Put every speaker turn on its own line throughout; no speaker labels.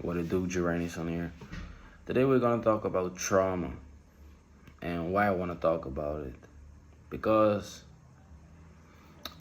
What it do, Redefinition here. Today we're gonna talk about trauma and why I wanna talk about it. Because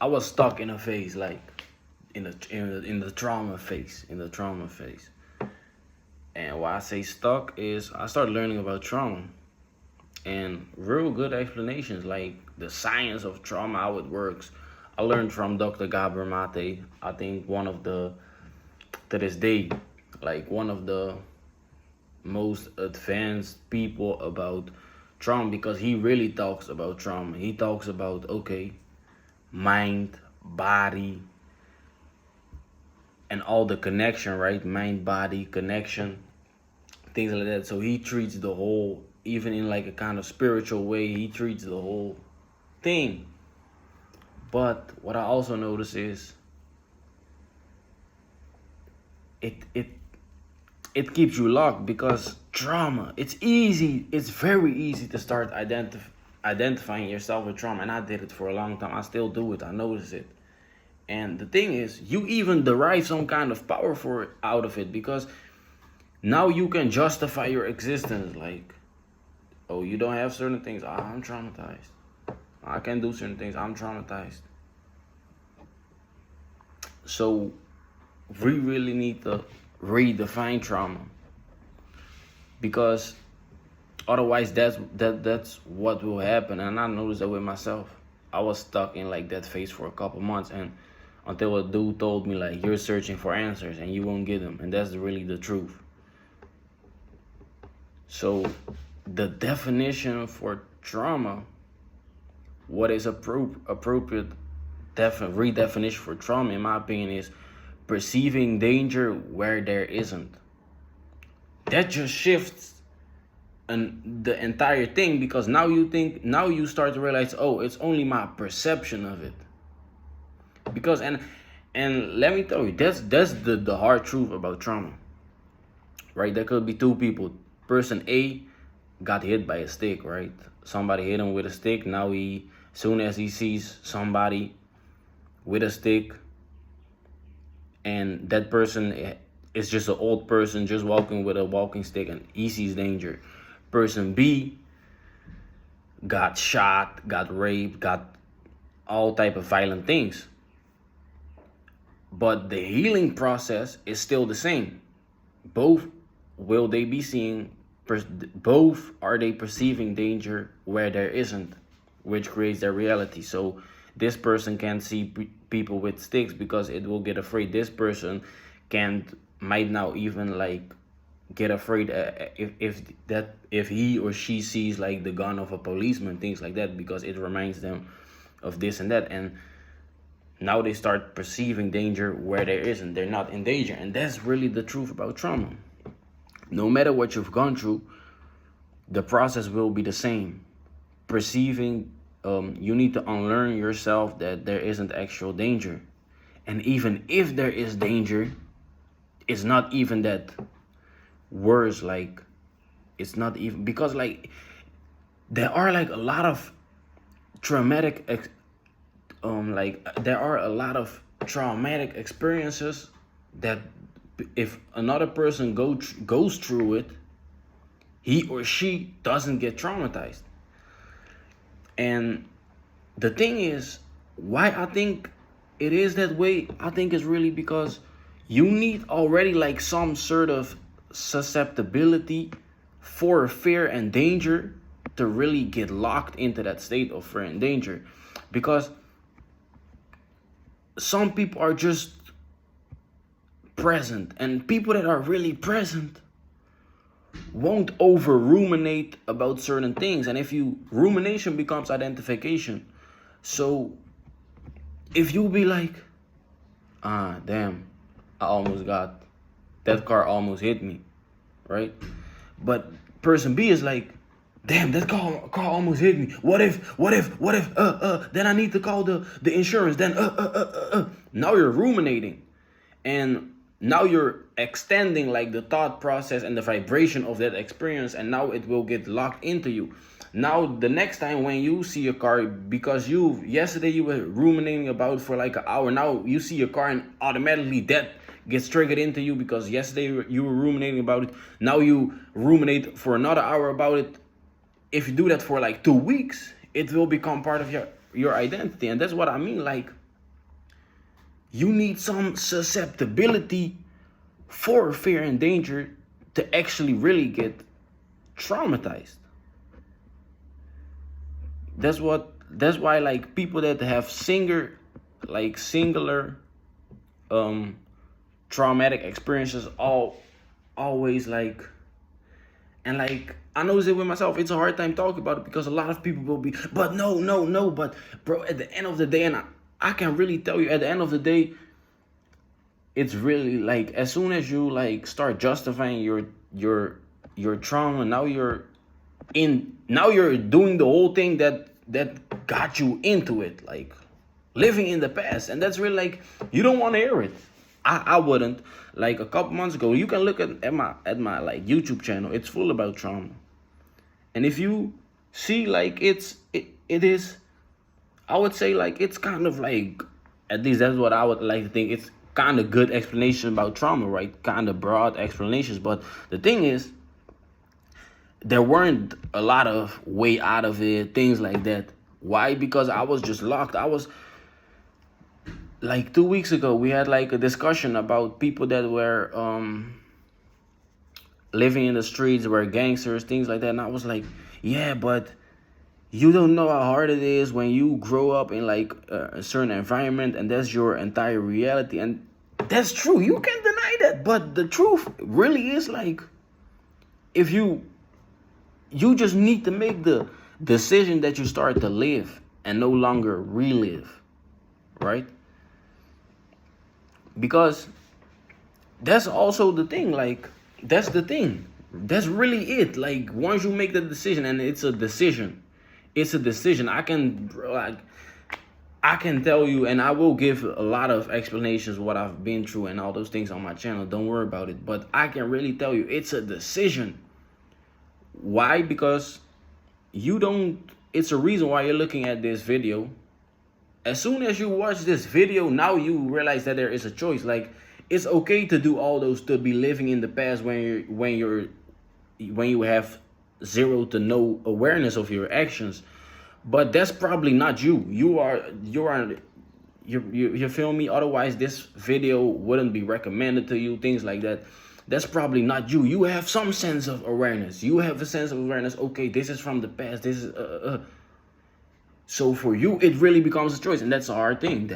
I was stuck in a phase, like in the trauma phase, And why I say stuck is I started learning about trauma and real good explanations, like the science of trauma, how it works. I learned from Dr. Gabor Mate. I think to this day, like one of the most advanced people about trauma, because he really talks about trauma. He talks about, okay, mind, body, and all the connection, right? Mind, body, connection, things like that. So he treats the whole, even in like a kind of spiritual way, he treats the whole thing. But what I also notice is it keeps you locked, because trauma, it's very easy to start identifying yourself with trauma. And I did it for a long time. I still do it. I notice it. And the thing is, you even derive some kind of power for it, out of it, because now you can justify your existence. Like, oh, you don't have certain things. I'm traumatized. I can't do certain things. I'm traumatized. So we really need to redefine trauma, because otherwise that's what will happen. And I noticed that with myself. I was stuck in like that phase for a couple months, and until a dude told me, like, you're searching for answers and you won't get them. And that's really the truth. So the definition for trauma, what is appropriate redefinition for trauma, in my opinion, is perceiving danger where there isn't. That just shifts the entire thing, because now you start to realize, oh, it's only my perception of it. Because and let me tell you, that's the hard truth about trauma, right? There could be two people. Person A got hit by a stick, right? Somebody hit him with a stick. Now soon as he sees somebody with a stick, and that person is just an old person just walking with a walking stick, and he sees danger. Person B got shot, got raped, got all type of violent things. But the healing process is still the same. Both are they perceiving danger where there isn't, which creates their reality. So this person can't see people with sticks because it will get afraid. This person might now even like get afraid if he or she sees like the gun of a policeman, things like that, because it reminds them of this and that. And now they start perceiving danger where there isn't. They're not in danger. And that's really the truth about trauma. No matter what you've gone through, the process will be the same. Perceiving, you need to unlearn yourself that there isn't actual danger. And even if there is danger, it's not even that worse. Like, it's not even, because like there are like a lot of traumatic experiences that if another person goes through it, he or she doesn't get traumatized. And the thing is, why I think it is that way, I think is really because you need already like some sort of susceptibility for fear and danger to really get locked into that state of fear and danger. Because some people are just present, and people that are really present won't over ruminate about certain things. And if rumination becomes identification. So if you be like, damn, that car almost hit me, right? But person B is like, damn, that car almost hit me. What if, then I need to call the insurance. Then, Now you're ruminating. And now you're extending like the thought process and the vibration of that experience. And now it will get locked into you. Now, the next time when you see a car, because yesterday you were ruminating about for like an hour. Now you see a car and automatically that gets triggered into you because yesterday you were ruminating about it. Now you ruminate for another hour about it. If you do that for like 2 weeks, it will become part of your identity. And that's what I mean. Like, you need some susceptibility for fear and danger to actually really get traumatized. That's why like people that have singular traumatic experiences always like, and like I notice it with myself, it's a hard time talking about it because a lot of people will be, but no, but bro, at the end of the day, and I can really tell you, at the end of the day, it's really like, as soon as you like start justifying your trauma, now you're doing the whole thing that got you into it, like living in the past. And that's really like, you don't want to hear it. I wouldn't. Like a couple months ago, you can look at my like YouTube channel, it's full about trauma. And if you see, like, it is, I would say, like, it's kind of like, at least that's what I would like to think, it's kind of good explanation about trauma, right? Kind of broad explanations. But the thing is, there weren't a lot of way out of it, things like that. Why? Because I was just locked. I was, like 2 weeks ago, we had like a discussion about people that were living in the streets, were gangsters, things like that. And I was like, yeah, but you don't know how hard it is when you grow up in like a certain environment and that's your entire reality. And that's true. You can't deny that. But the truth really is, like, if you just need to make the decision that you start to live and no longer relive, right? Because that's also the thing, like, that's the thing. That's really it. Like, once you make the decision, and it's a decision. I can tell you, and I will give a lot of explanations what I've been through and all those things on my channel. Don't worry about it. But I can really tell you, it's a decision. Why? Because it's a reason why you're looking at this video. As soon as you watch this video, now you realize that there is a choice. Like, it's okay to do all those, to be living in the past when you have zero to no awareness of your actions. But that's probably not you. You feel me? Otherwise, this video wouldn't be recommended to you, things like that. That's probably not you. You have some sense of awareness. Okay, this is from the past. This is So for you, it really becomes a choice, and that's a hard thing.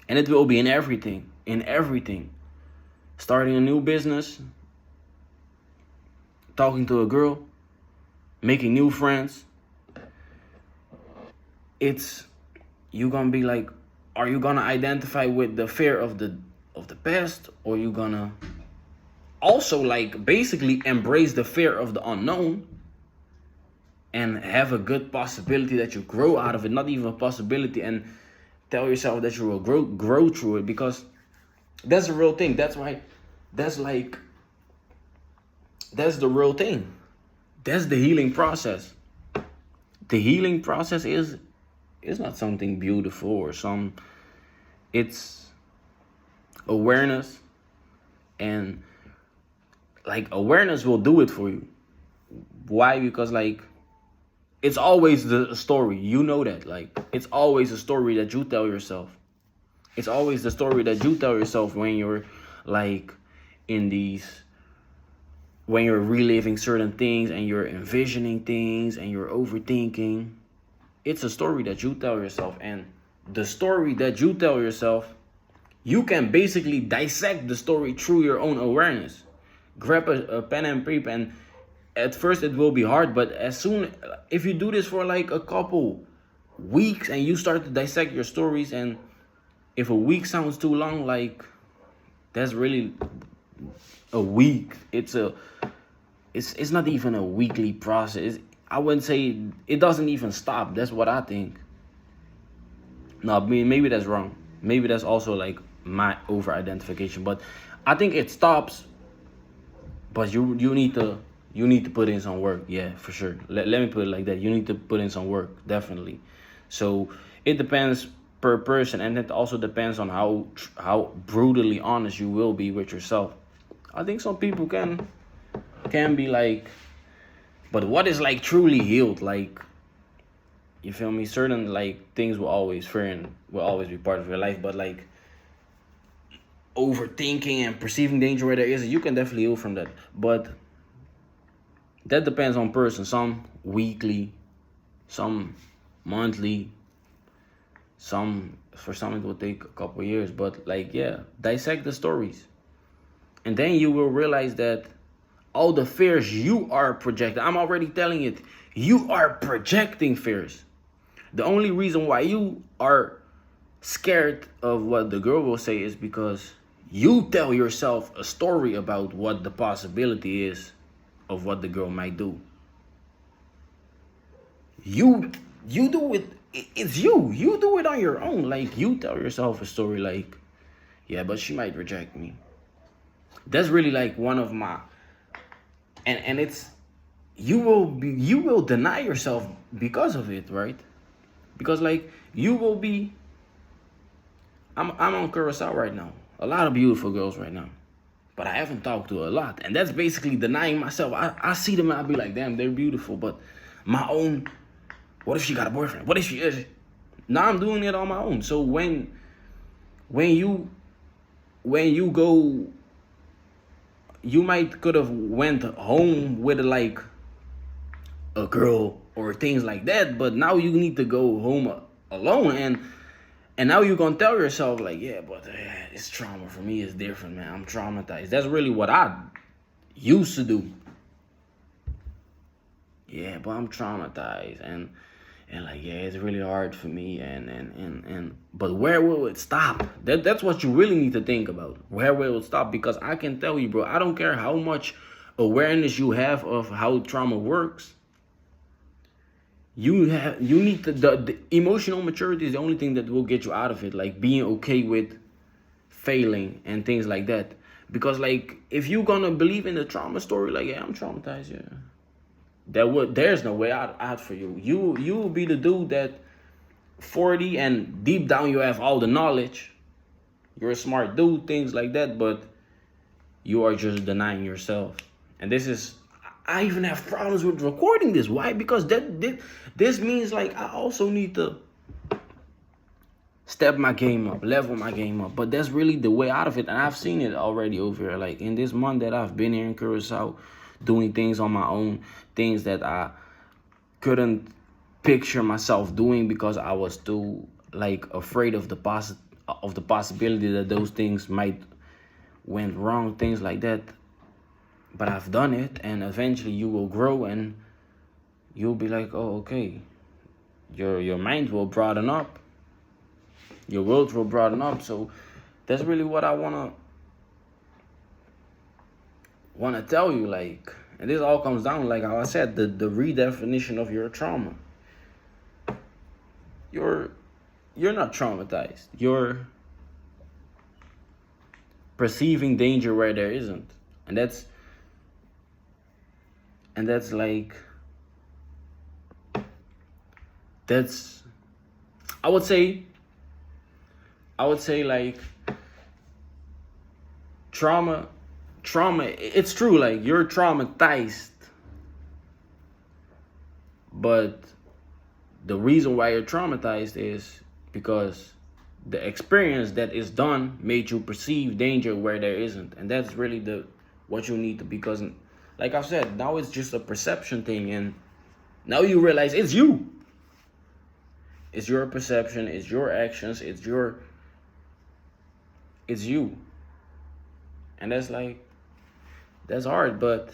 And it will be in everything. Starting a new business, talking to a girl, making new friends. You gonna be like, are you gonna identify with the fear of the past, or you gonna also like basically embrace the fear of the unknown and have a good possibility that you grow out of it? Not even a possibility, and tell yourself that you will grow through it, because that's the real thing. That's the real thing. That's the healing process. The healing process is not something beautiful or it's awareness, and like awareness will do it for you. Why? Because like, it's always the story, you know that, like, it's always a story that you tell yourself. It's always the story that you tell yourself when you're like when you're reliving certain things and you're envisioning things and you're overthinking. It's a story that you tell yourself, and the story that you tell yourself, you can basically dissect the story through your own awareness. Grab a pen and paper, and at first it will be hard, but if you do this for like a couple weeks and you start to dissect your stories, and if a week sounds too long, like, that's really a week. It's not even a weekly process. I wouldn't say, it doesn't even stop. That's what I think. No, maybe that's wrong. Maybe that's also like my over identification, but I think it stops. But you need to put in some work. Yeah, for sure. Let me put it like that. You need to put in some work, definitely. So it depends per person, and it also depends on how brutally honest you will be with yourself. I think some people can be like, but what is like truly healed? Like, you feel me? Certain like things will always fear and will always be part of your life, but like overthinking and perceiving danger where there is, you can definitely heal from that. But that depends on person. Some weekly, some monthly, for some it will take a couple of years. But like, yeah, dissect the stories, and then you will realize that all the fears you are projecting, I'm already telling it, you are projecting fears. The only reason why you are scared of what the girl will say is because you tell yourself a story about what the possibility is of what the girl might do. You do it. It's you. You do it on your own. Like, you tell yourself a story like, yeah, but she might reject me. That's really like one of my, and it's, you will deny yourself because of it, right? Because like you will be, I'm on Curacao right now. A lot of beautiful girls right now, but I haven't talked to a lot, and that's basically denying myself. I see them and I be like, damn, they're beautiful, but my own. What if she got a boyfriend? What if she is? Now I'm doing it on my own. So when you go, you might could have went home with like a girl or things like that, but now you need to go home alone, and now you're gonna tell yourself like, yeah, but it's trauma for me. It's different, man. I'm traumatized. That's really what I used to do. Yeah, but I'm traumatized, and like, yeah, it's really hard for me, and but where will it stop? That's what you really need to think about. Where will it stop? Because I can tell you, bro, I don't care how much awareness you have of how trauma works. You need the emotional maturity is the only thing that will get you out of it, like being okay with failing and things like that. Because like, if you're gonna believe in the trauma story, like, yeah, I'm traumatized, yeah, there's no way out for you. You will be the dude that 40 and deep down you have all the knowledge, you're a smart dude, things like that, but you are just denying yourself. And this is, I even have problems with recording this. Why? Because this means like I also need to step my game up, level my game up. But that's really the way out of it. And I've seen it already over here. Like in this month that I've been here in Curacao, doing things on my own, things that I couldn't picture myself doing because I was too like afraid of the possibility that those things might went wrong, things like that. But I've done it, and eventually you will grow and you'll be like, oh, okay. Your mind will broaden up. Your world will broaden up. So that's really what I wanna tell you, like, and this all comes down, like how I said, the redefinition of your trauma. You're not traumatized. You're perceiving danger where there isn't. And like, that's, I would say like trauma, it's true, like you're traumatized, but the reason why you're traumatized is because the experience that is done made you perceive danger where there isn't. And that's really what you need to, because like I said, now it's just a perception thing, and now you realize it's you. It's your perception, it's your actions, it's you. And that's hard, but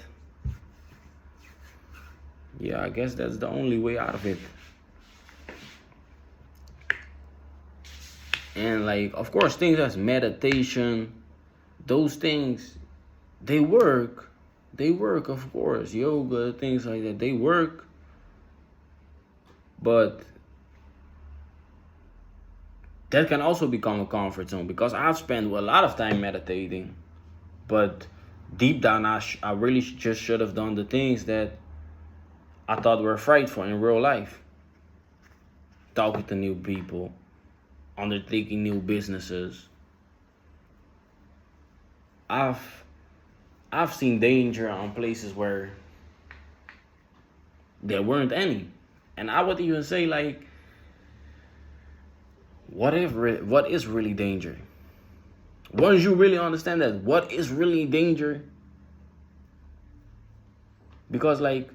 yeah, I guess that's the only way out of it. And like, of course, things as meditation, those things, they work, of course. Yoga, things like that, they work. But that can also become a comfort zone, because I've spent a lot of time meditating, but deep down I really just should have done the things that I thought were frightful in real life. Talking to new people, undertaking new businesses. I've seen danger on places where there weren't any. And I would even say, like, what is really danger? Once you really understand that, what is really danger? Because, like,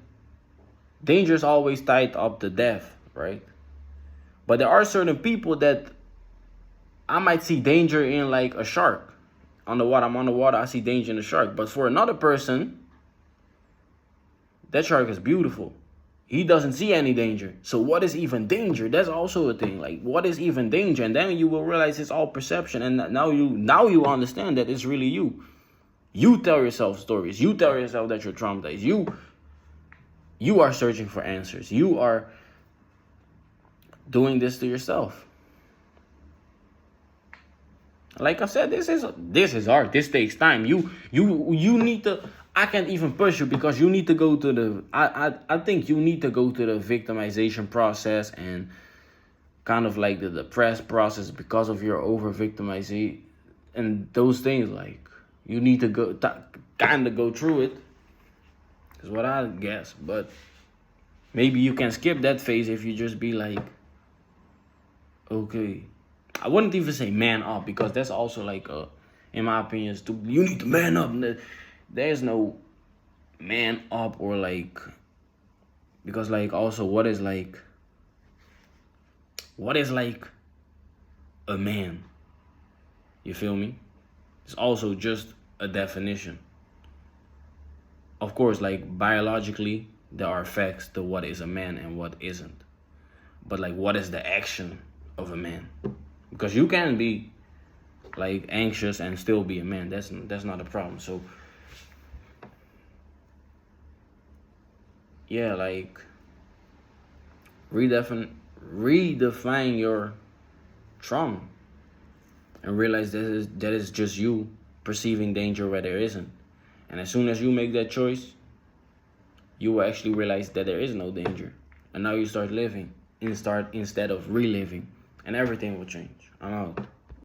danger is always tied up to death, right? But there are certain people that I might see danger in, like a shark. On the water, I'm on the water, I see danger in a shark. But for another person, that shark is beautiful. He doesn't see any danger. So what is even danger? That's also a thing. Like, what is even danger? And then you will realize it's all perception. And now you understand that it's really you. You tell yourself stories. You tell yourself that you're traumatized. You are searching for answers. You are doing this to yourself. Like I said, this is hard. This takes time. You need to. I can't even push you because you need to go to the. I think you need to go to the victimization process and kind of like the depressed process because of your over victimization and those things. Like, you need to kind of go through it. Is what I guess. But maybe you can skip that phase if you just be like, okay. I wouldn't even say man up because that's also like, in my opinion, you need to man up. There's no man up or like, because like also what is like a man? You feel me? It's also just a definition. Of course, like biologically, there are facts to what is a man and what isn't. But like, what is the action of a man? Because you can be like anxious and still be a man. That's not a problem. So yeah, like redefine your trauma and realize that is just you perceiving danger where there isn't. And as soon as you make that choice, you will actually realize that there is no danger. And now you start living instead of reliving. And everything will change. I'm out.